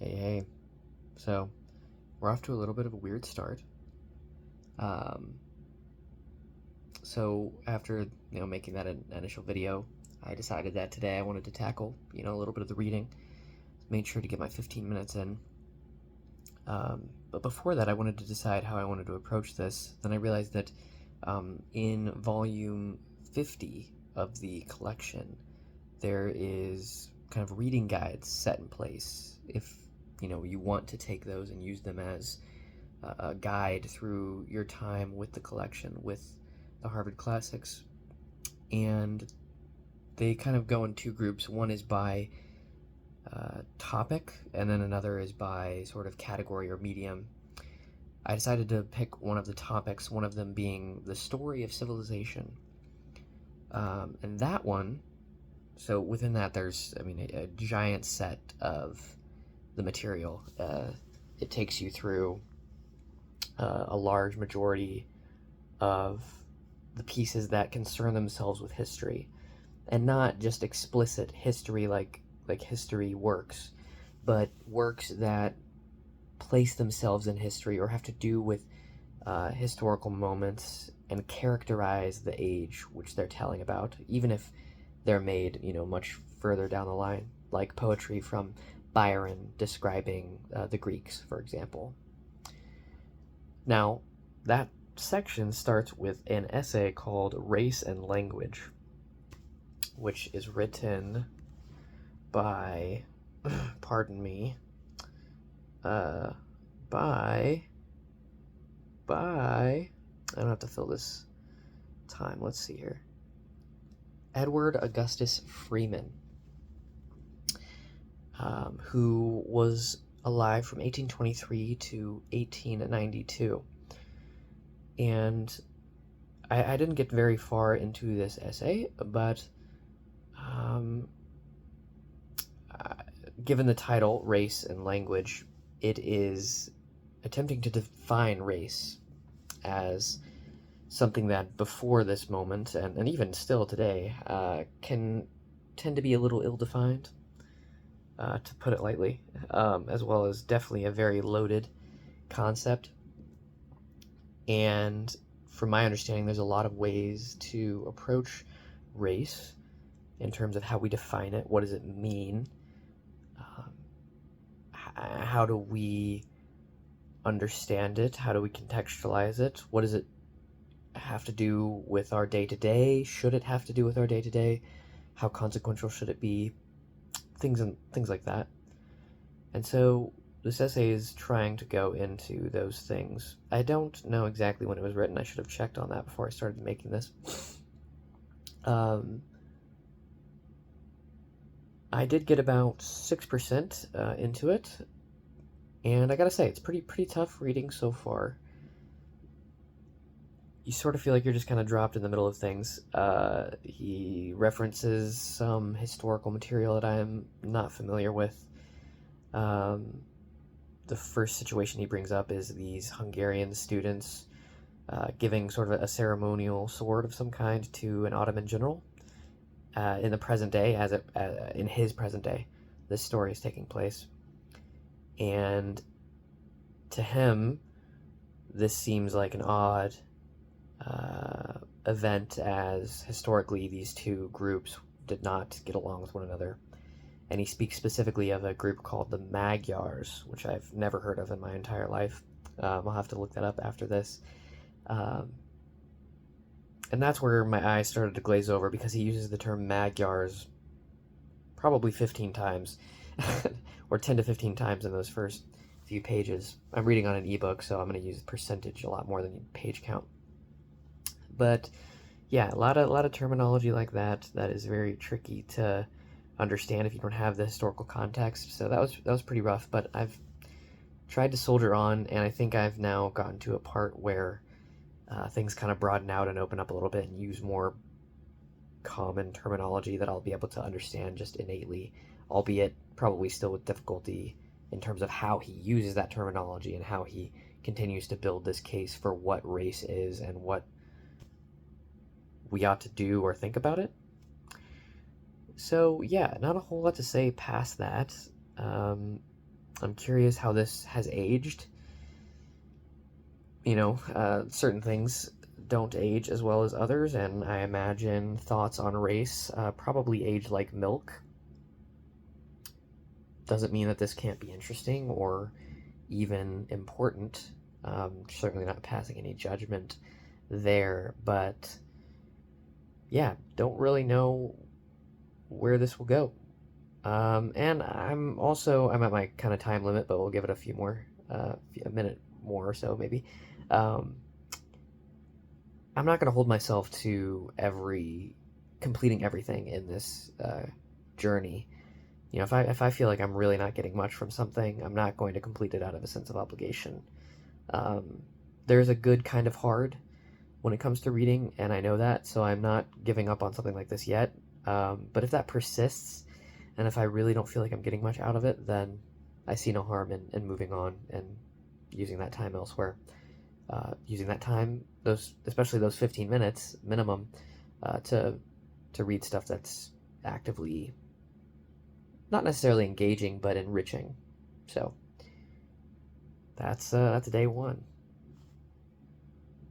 Hey. So, we're off to a little bit of a weird start. Um, so after, making that initial video, I decided that today I wanted to tackle, a little bit of the reading. Made sure to get my 15 minutes in. But before that, I wanted to decide how I wanted to approach this. Then I realized that in volume 50 of the collection, there is kind of reading guides set in place. If you want to take those and use them as a guide through your time with the collection, with the Harvard Classics. And they kind of go in two groups. One is by topic, and then another is by sort of category or medium. I decided to pick one of the topics, one of them being the story of civilization. And that one, so within that there's, a giant set of the material. It takes you through a large majority of the pieces that concern themselves with history, and not just explicit history like history works, but works that place themselves in history or have to do with historical moments and characterize the age which they're telling about, even if they're made much further down the line, like poetry from Byron describing the Greeks, for example. Now, that section starts with an essay called Race and Language, which is written by, pardon me, by, I don't have to fill this time, let's see here, Edward Augustus Freeman, who was alive from 1823 to 1892. And I didn't get very far into this essay, but given the title, Race and Language, it is attempting to define race as something that before this moment, and even still today, can tend to be a little ill-defined, to put it lightly, as well as definitely a very loaded concept. And from my understanding, there's a lot of ways to approach race in terms of how we define it. What does it mean? How do we understand it? How do we contextualize it? What does it have to do with our day-to-day? Should it have to do with our day-to-day? How consequential should it be? Things like that. And so this essay is trying to go into those things. I don't know exactly when it was written. I should have checked on that before I started making this. I did get about 6% into it, and I gotta say, it's pretty tough reading so far. You sort of feel like you're just kind of dropped in the middle of things. He references some historical material that I am not familiar with. The first situation he brings up is these Hungarian students giving sort of a ceremonial sword of some kind to an Ottoman general in the present day, in his present day. This story is taking place. And to him, this seems like an odd event, as historically these two groups did not get along with one another. And he speaks specifically of a group called the Magyars, which I've never heard of in my entire life. I'll have to look that up after this. And that's where my eyes started to glaze over, because he uses the term Magyars probably 15 times, or 10 to 15 times in those first few pages. I'm reading on an ebook, so I'm going to use percentage a lot more than page count. But yeah, a lot of terminology like that is very tricky to understand if you don't have the historical context. So that was pretty rough, but I've tried to soldier on, and I think I've now gotten to a part where things kind of broaden out and open up a little bit and use more common terminology that I'll be able to understand just innately, albeit probably still with difficulty in terms of how he uses that terminology and how he continues to build this case for what race is and what we ought to do or think about it. So yeah, not a whole lot to say past that. I'm curious how this has aged. Certain things don't age as well as others, and I imagine thoughts on race probably age like milk. Doesn't mean that this can't be interesting or even important. Certainly not passing any judgment there, but yeah, don't really know where this will go. And I'm at my kind of time limit, but we'll give it a minute more or so maybe. Um, I'm not going to hold myself to completing everything in this journey. If I feel like I'm really not getting much from something, I'm not going to complete it out of a sense of obligation. Um, there's a good kind of hard when it comes to reading, and I know that, so I'm not giving up on something like this yet. But if that persists, and if I really don't feel like I'm getting much out of it, then I see no harm in moving on and using that time elsewhere. Using that time, especially those 15 minutes minimum, to read stuff that's actively not necessarily engaging but enriching. So that's day one.